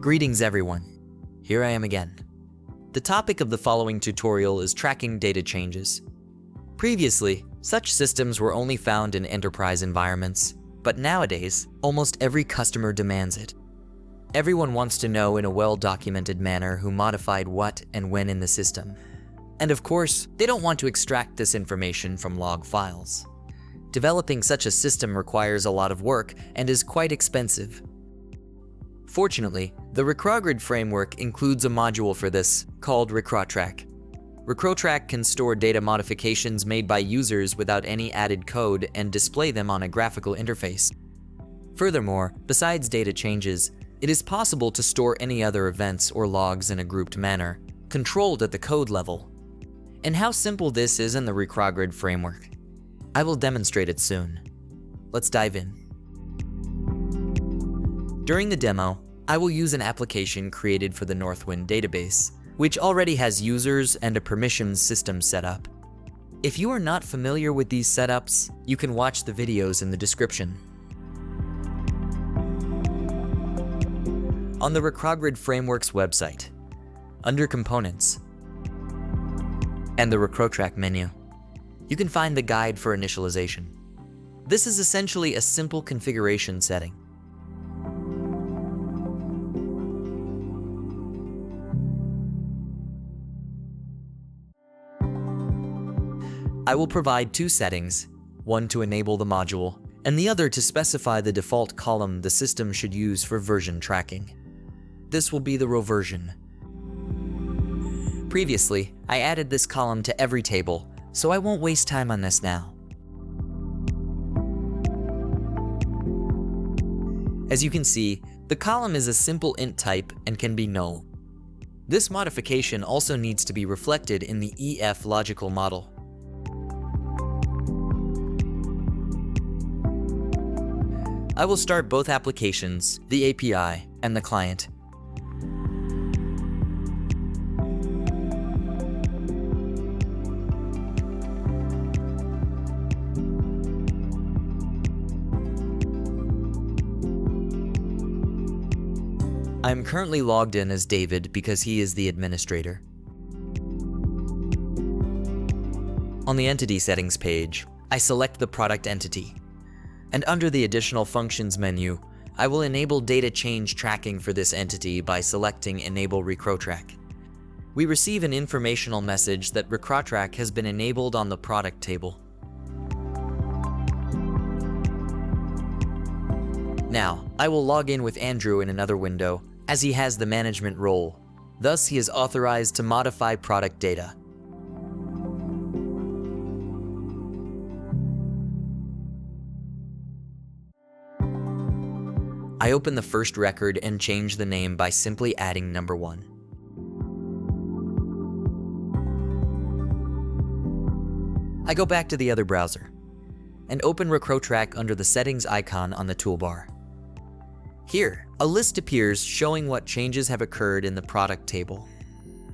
Greetings everyone, here I am again. The topic of the following tutorial is tracking data changes. Previously, such systems were only found in enterprise environments, but nowadays, almost every customer demands it. Everyone wants to know in a well-documented manner who modified what and when in the system. And of course, they don't want to extract this information from log files. Developing such a system requires a lot of work and is quite expensive. Fortunately, the Recrogrid framework includes a module for this, called RecroTrack. RecroTrack can store data modifications made by users without any added code and display them on a graphical interface. Furthermore, besides data changes, it is possible to store any other events or logs in a grouped manner, controlled at the code level. And how simple this is in the Recrogrid framework. I will demonstrate it soon. Let's dive in. During the demo, I will use an application created for the Northwind database, which already has users and a permissions system set up. If you are not familiar with these setups, you can watch the videos in the description. On the Recrogrid Framework's website, under Components, and the RecroTrack menu, you can find the guide for initialization. This is essentially a simple configuration setting. I will provide two settings, one to enable the module, and the other to specify the default column the system should use for version tracking. This will be the row version. Previously, I added this column to every table, so I won't waste time on this now. As you can see, the column is a simple int type and can be null. This modification also needs to be reflected in the EF logical model. I will start both applications, the API and the client. I am currently logged in as David because he is the administrator. On the Entity Settings page, I select the product entity. And under the Additional Functions menu, I will enable data change tracking for this entity by selecting Enable RecroTrack. We receive an informational message that RecroTrack has been enabled on the product table. Now, I will log in with Andrew in another window, as he has the management role. Thus, he is authorized to modify product data. I open the first record and change the name by simply adding number 1. I go back to the other browser and open RecroTrack under the settings icon on the toolbar. Here, a list appears showing what changes have occurred in the product table.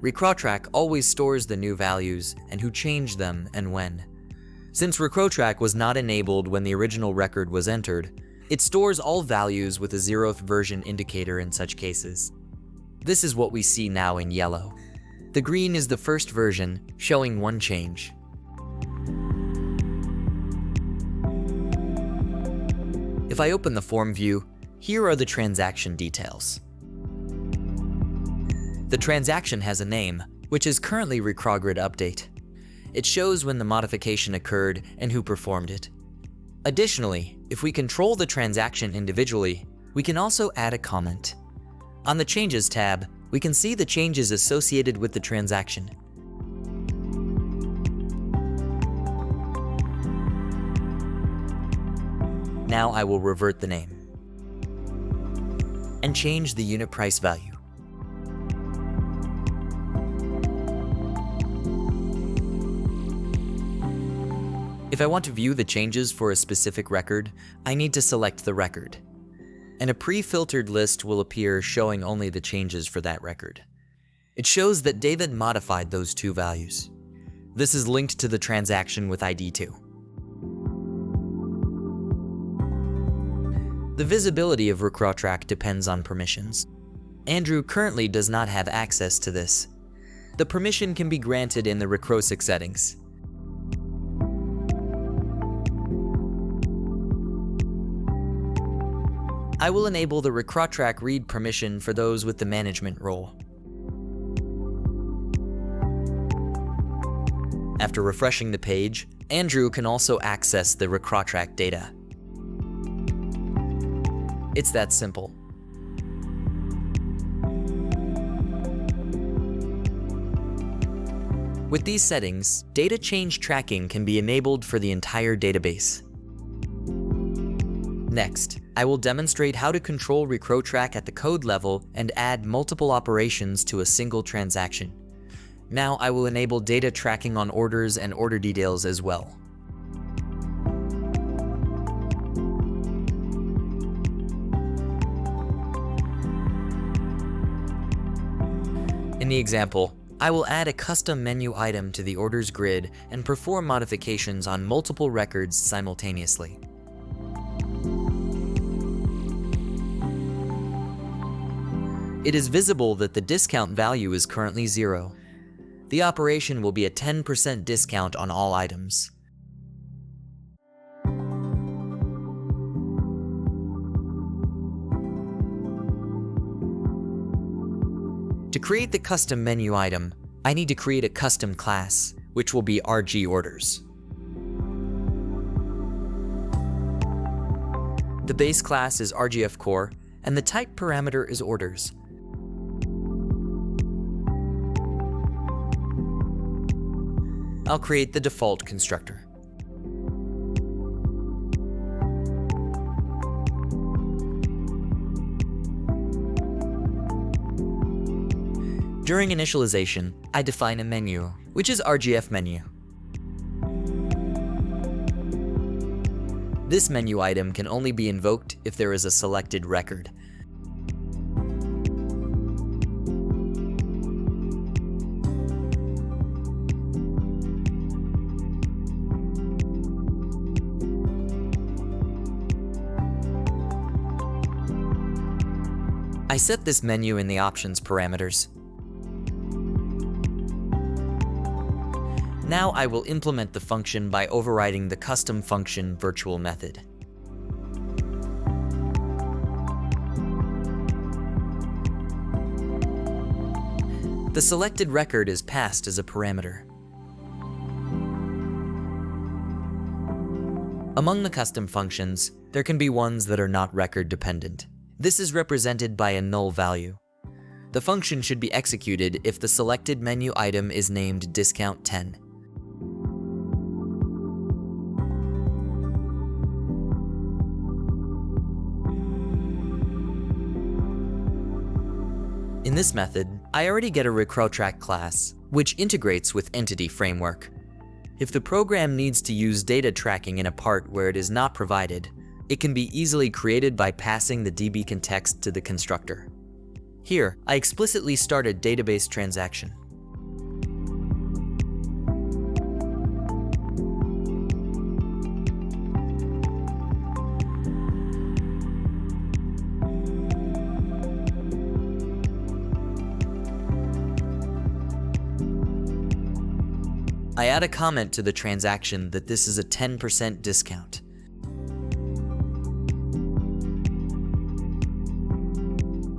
RecroTrack always stores the new values and who changed them and when. Since RecroTrack was not enabled when the original record was entered, it stores all values with a 0th version indicator in such cases. This is what we see now in yellow. The green is the first version, showing one change. If I open the form view, here are the transaction details. The transaction has a name, which is currently Recrogrid Update. It shows when the modification occurred and who performed it. Additionally, if we control the transaction individually, we can also add a comment. On the Changes tab, we can see the changes associated with the transaction. Now I will revert the name and change the unit price value. If I want to view the changes for a specific record, I need to select the record. And a pre-filtered list will appear showing only the changes for that record. It shows that David modified those two values. This is linked to the transaction with ID 2. The visibility of RecroTrack depends on permissions. Andrew currently does not have access to this. The permission can be granted in the Recrosic settings. I will enable the RecrawTrack read permission for those with the management role. After refreshing the page, Andrew can also access the RecrawTrack data. It's that simple. With these settings, data change tracking can be enabled for the entire database. Next, I will demonstrate how to control RecrawTrack at the code level and add multiple operations to a single transaction. Now I will enable data tracking on orders and order details as well. In the example, I will add a custom menu item to the orders grid and perform modifications on multiple records simultaneously. It is visible that the discount value is currently 0. The operation will be a 10% discount on all items. To create the custom menu item, I need to create a custom class, which will be RGOrders. The base class is RGFCore, and the type parameter is orders. I'll create the default constructor. During initialization, I define a menu, which is RGF menu. This menu item can only be invoked if there is a selected record. I set this menu in the options parameters. Now I will implement the function by overriding the custom function virtual method. The selected record is passed as a parameter. Among the custom functions, there can be ones that are not record dependent. This is represented by a null value. The function should be executed if the selected menu item is named discount 10. In this method, I already get a RecrawTrack class, which integrates with Entity Framework. If the program needs to use data tracking in a part where it is not provided, it can be easily created by passing the DB context to the constructor. Here, I explicitly start a database transaction. I add a comment to the transaction that this is a 10% discount.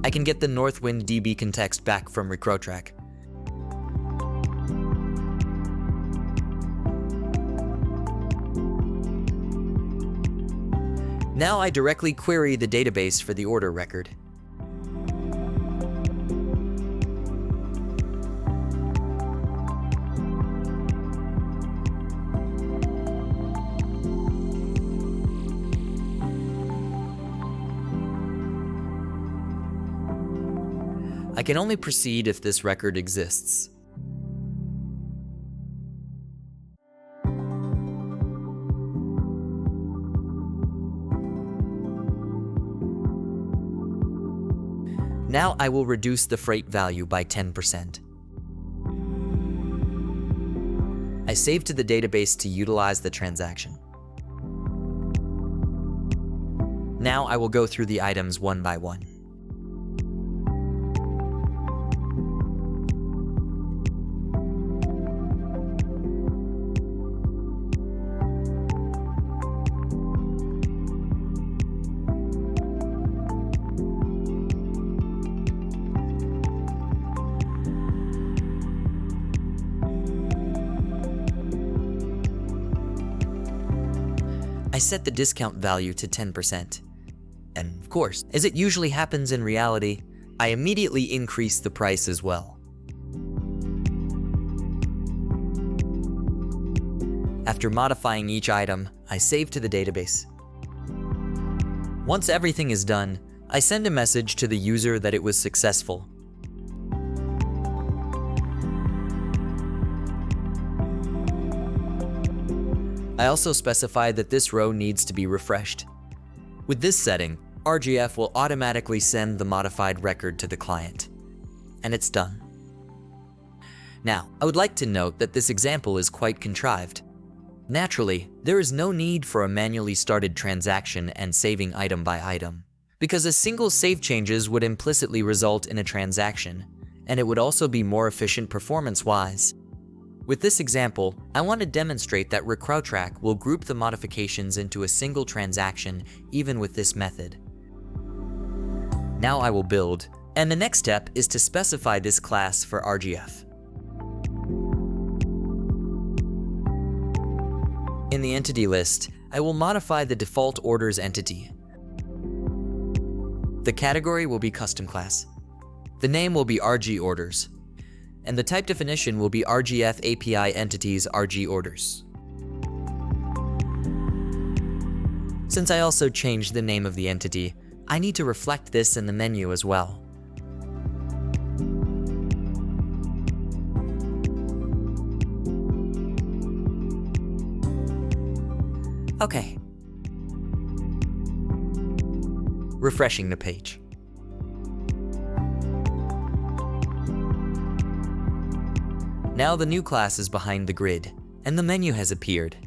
I can get the Northwind DB context back from RecrawTrack. Now I directly query the database for the order record. I can only proceed if this record exists. Now I will reduce the freight value by 10%. I save to the database to utilize the transaction. Now I will go through the items one by one. set the discount value to 10%. And of course, as it usually happens in reality, I immediately increase the price as well. After modifying each item, I save to the database. Once everything is done, I send a message to the user that it was successful. I also specify that this row needs to be refreshed. With this setting, RGF will automatically send the modified record to the client. And it's done. Now, I would like to note that this example is quite contrived. Naturally, there is no need for a manually started transaction and saving item by item, because a single save changes would implicitly result in a transaction, and it would also be more efficient performance-wise. With this example, I want to demonstrate that RecrowTrack will group the modifications into a single transaction even with this method. Now I will build, and the next step is to specify this class for RGF. In the entity list, I will modify the default orders entity. The category will be custom class. The name will be RG orders. And the type definition will be RGF API entities RG orders. Since I also changed the name of the entity, I need to reflect this in the menu as well. Okay. Refreshing the page. Now the new class is behind the grid, and the menu has appeared.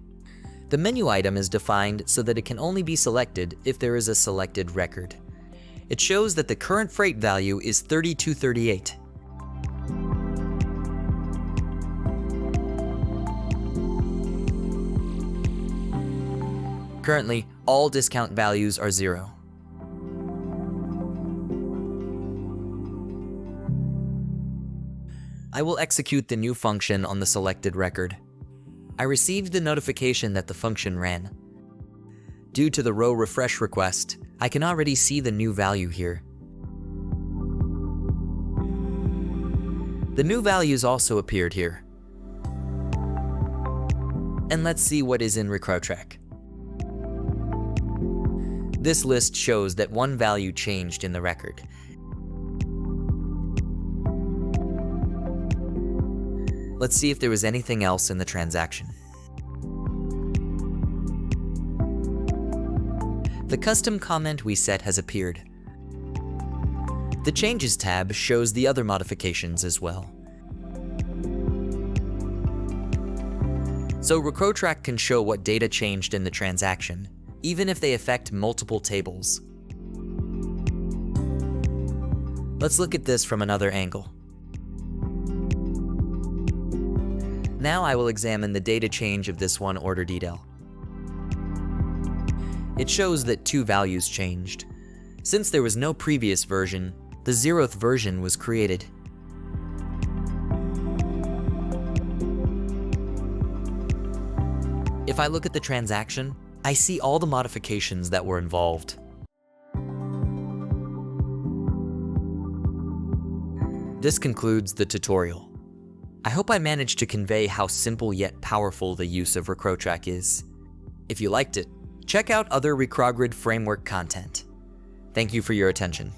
The menu item is defined so that it can only be selected if there is a selected record. It shows that the current freight value is $32.38. Currently, all discount values are 0. I will execute the new function on the selected record. I received the notification that the function ran. Due to the row refresh request, I can already see the new value here. The new values also appeared here. And let's see what is in RecrowTrack. This list shows that one value changed in the record. Let's see if there was anything else in the transaction. The custom comment we set has appeared. The Changes tab shows the other modifications as well. So RecrowTrack can show what data changed in the transaction, even if they affect multiple tables. Let's look at this from another angle. Now I will examine the data change of this one order detail. It shows that 2 values changed. Since there was no previous version, the 0th version was created. If I look at the transaction, I see all the modifications that were involved. This concludes the tutorial. I hope I managed to convey how simple yet powerful the use of RecrowTrack is. If you liked it, check out other RecrowGrid framework content. Thank you for your attention.